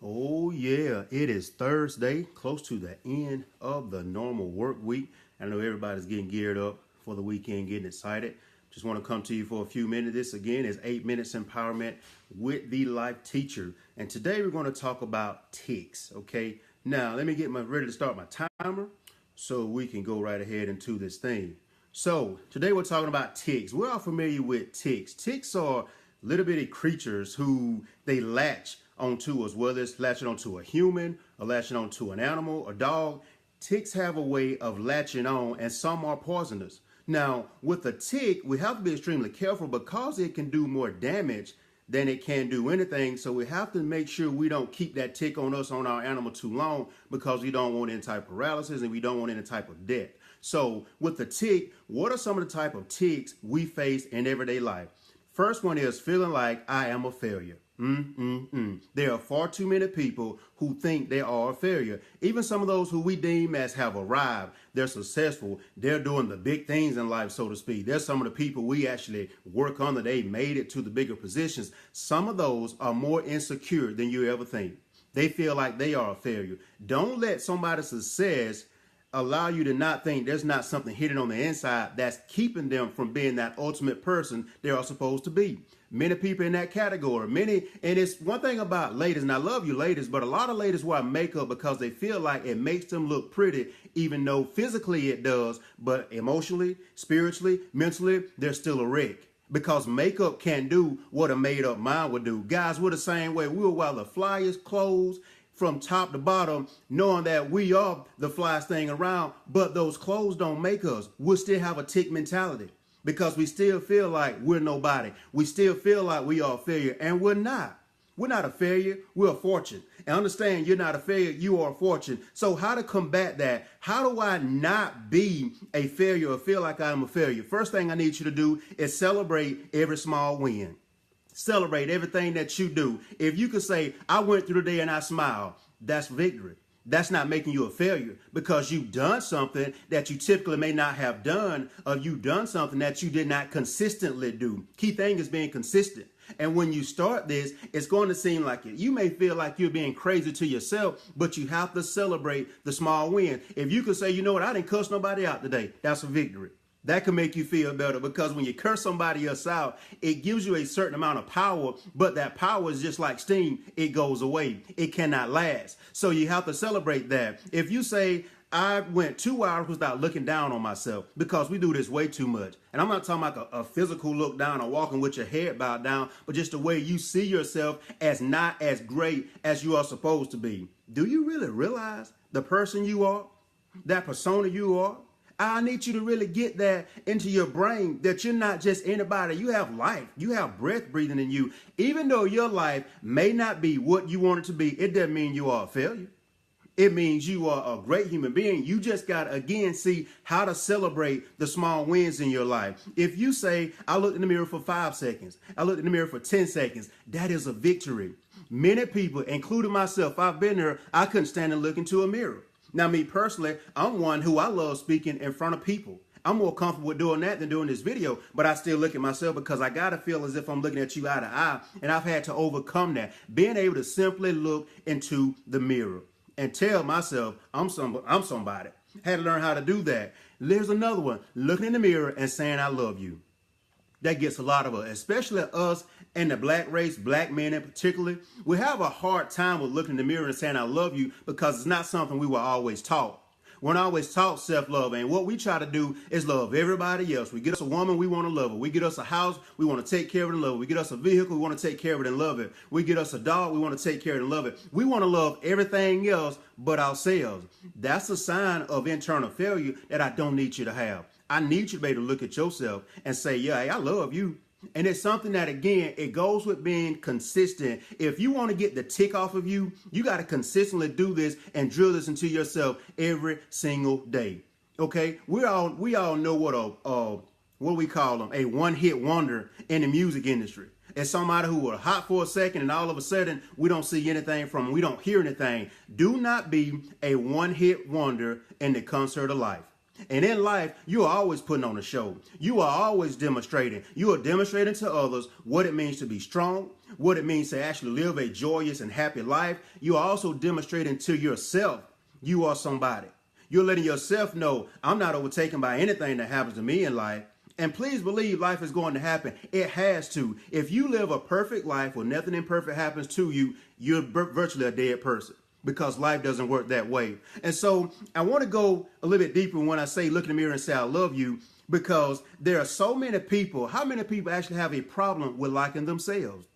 Oh yeah, it is Thursday, close to the end of the normal work week. I know everybody's getting geared up for the weekend, getting excited. Just want to come to you for a few minutes. This again is 8 Minutes Empowerment with the Life Teacher. And today we're going to talk about tics, okay? Now, let me get ready to start my timer so we can go right ahead into this thing. So, today we're talking about tics. We're all familiar with tics. Tics are little bitty creatures who they latch onto us, whether it's latching onto a human or latching onto an animal, a dog. Ticks have a way of latching on, and some are poisonous. Now, with a tick, we have to be extremely careful because it can do more damage than it can do anything. So we have to make sure we don't keep that tick on us, on our animal, too long, because we don't want any type of paralysis and we don't want any type of death. So with the tick, what are some of the type of ticks we face in everyday life? First one is feeling like I am a failure. There are far too many people who think they are a failure. Even some of those who we deem as have arrived, they're successful, they're doing the big things in life, so to speak. There's some of the people we actually work under, they made it to the bigger positions. Some of those are more insecure than you ever think. They feel like they are a failure. Don't let somebody's success allow you to not think there's not something hidden on the inside that's keeping them from being that ultimate person they are supposed to be. Many people in that category, and it's one thing about ladies, and I love you ladies, but a lot of ladies wear makeup because they feel like it makes them look pretty, even though physically it does, but emotionally, spiritually, mentally, they're still a wreck. Because makeup can't do what a made up mind would do. Guys, we're the same way. We will wear the flyest clothes from top to bottom, knowing that we are the flyest thing around, but those clothes don't make us. We'll still have a tick mentality because we still feel like we're nobody. We still feel like we are a failure, and we're not. We're not a failure, we're a fortune. And understand, you're not a failure, you are a fortune. So how to combat that? How do I not be a failure or feel like I'm a failure? First thing I need you to do is celebrate every small win. Celebrate everything that you do. If you could say, I went through the day and I smiled, that's victory. That's not making you a failure because you've done something that you typically may not have done, or you've done something that you did not consistently do. Key thing is being consistent. And when you start this, it's going to seem like it. You may feel like you're being crazy to yourself, but you have to celebrate the small win. If you could say, you know what, I didn't cuss nobody out today, that's a victory. That can make you feel better because when you curse somebody else out, it gives you a certain amount of power, but that power is just like steam. It goes away. It cannot last. So you have to celebrate that. If you say, I went 2 hours without looking down on myself, because we do this way too much. And I'm not talking about a physical look down or walking with your head bowed down, but just the way you see yourself as not as great as you are supposed to be. Do you really realize the person you are, that persona you are? I need you to really get that into your brain, that you're not just anybody. You have life. You have breath breathing in you. Even though your life may not be what you want it to be, it doesn't mean you are a failure. It means you are a great human being. You just got to, again, see how to celebrate the small wins in your life. If you say, I looked in the mirror for 5 seconds, I looked in the mirror for 10 seconds, that is a victory. Many people, including myself, I've been there, I couldn't stand and look into a mirror. Now, me personally, I'm one who I love speaking in front of people. I'm more comfortable with doing that than doing this video, but I still look at myself because I got to feel as if I'm looking at you eye to eye, and I've had to overcome that. Being able to simply look into the mirror and tell myself I'm somebody. Had to learn how to do that. There's another one, looking in the mirror and saying I love you. That gets a lot of us, especially us and the black race, black men in particular. We have a hard time with looking in the mirror and saying I love you because it's not something we were always taught. We're not always taught self-love, and what we try to do is love everybody else. We get us a woman, we want to love her. We get us a house, we want to take care of it and love it. We get us a vehicle, we want to take care of it and love it. We get us a dog, we want to take care of it and love it. We want to love everything else but ourselves. That's a sign of internal failure that I don't need you to have. I need you to be able to look at yourself and say, yeah, hey, I love you. And it's something that, again, it goes with being consistent. If you want to get the tick off of you, you got to consistently do this and drill this into yourself every single day. Okay, we all know what we call them, a one-hit wonder in the music industry. It's somebody who was hot for a second and all of a sudden we don't see anything from them. We don't hear anything. Do not be a one-hit wonder in the concert of life. And in life, you are always putting on a show. You are always demonstrating. You are demonstrating to others what it means to be strong, what it means to actually live a joyous and happy life. You are also demonstrating to yourself you are somebody. You're letting yourself know, I'm not overtaken by anything that happens to me in life. And please believe life is going to happen. It has to. If you live a perfect life where nothing imperfect happens to you, you're virtually a dead person, because life doesn't work that way. And so I want to go a little bit deeper when I say look in the mirror and say I love you, because there are so many people. How many people actually have a problem with liking themselves?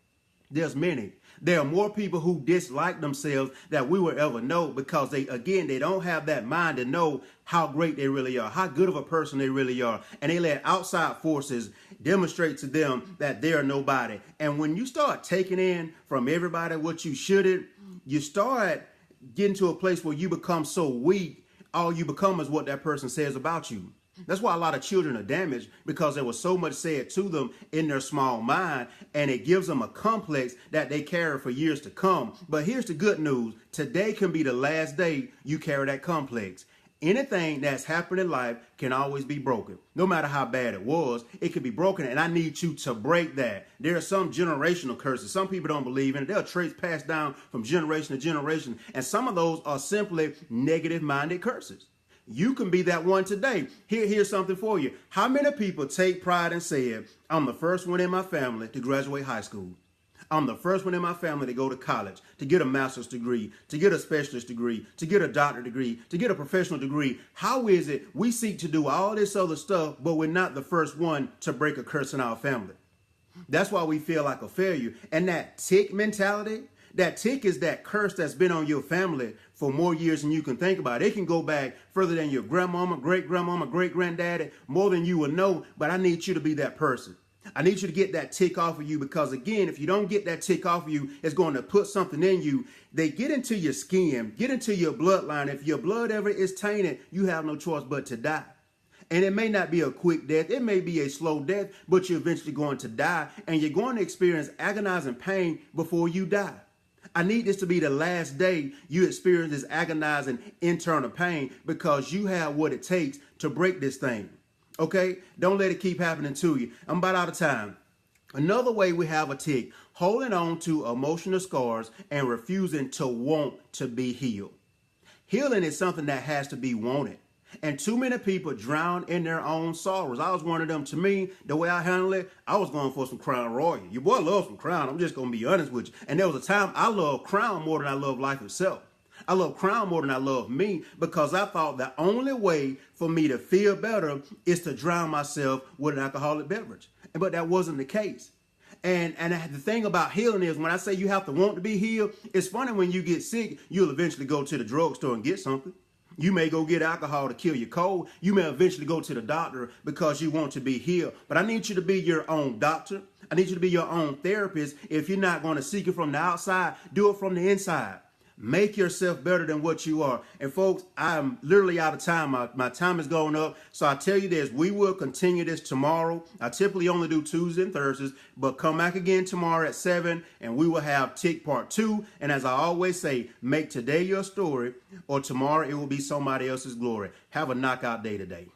There's many. There are more people who dislike themselves that we will ever know, because they don't have that mind to know how great they really are, how good of a person they really are. And they let outside forces demonstrate to them that they're nobody. And when you start taking in from everybody what you shouldn't, you start getting to a place where you become so weak, all you become is what that person says about you. That's why a lot of children are damaged, because there was so much said to them in their small mind, and it gives them a complex that they carry for years to come. But here's the good news. Today can be the last day you carry that complex. Anything that's happened in life can always be broken. No matter how bad it was, it can be broken, and I need you to break that. There are some generational curses. Some people don't believe in it. There are traits passed down from generation to generation, and some of those are simply negative-minded curses. You can be that one today. Here's something for you. How many people take pride and say, I'm the first one in my family to graduate high school? I'm the first one in my family to go to college, to get a master's degree, to get a specialist degree, to get a doctorate degree, to get a professional degree. How is it we seek to do all this other stuff, but we're not the first one to break a curse in our family? That's why we feel like a failure. And that tick mentality, that tick is that curse that's been on your family for more years than you can think about. It can go back further than your grandmama, great-grandmama, great-granddaddy, more than you will know. But I need you to be that person. I need you to get that tick off of you, because, again, if you don't get that tick off of you, it's going to put something in you. They get into your skin, get into your bloodline. If your blood ever is tainted, you have no choice but to die. And it may not be a quick death. It may be a slow death, but you're eventually going to die, and you're going to experience agonizing pain before you die. I need this to be the last day you experience this agonizing internal pain, because you have what it takes to break this thing. Okay? Don't let it keep happening to you. I'm about out of time. Another way we have a tick: holding on to emotional scars and refusing to want to be healed. Healing is something that has to be wanted. And too many people drown in their own sorrows. I was one of them. To me, the way I handle it, I was going for some Crown Royal. Your boy loves some Crown. I'm just going to be honest with you. And there was a time I loved Crown more than I loved life itself. I love Crown more than I love me, because I thought the only way for me to feel better is to drown myself with an alcoholic beverage. But that wasn't the case. And the thing about healing is, when I say you have to want to be healed, it's funny, when you get sick, you'll eventually go to the drugstore and get something. You may go get alcohol to kill your cold. You may eventually go to the doctor because you want to be healed. But I need you to be your own doctor. I need you to be your own therapist. If you're not going to seek it from the outside, do it from the inside. Make yourself better than what you are. And folks, I'm literally out of time. My time is going up. So I tell you this, we will continue this tomorrow. I typically only do Tuesdays and Thursdays, but come back again tomorrow at 7, and we will have Tick Part 2. And as I always say, make today your story, or tomorrow it will be somebody else's glory. Have a knockout day today.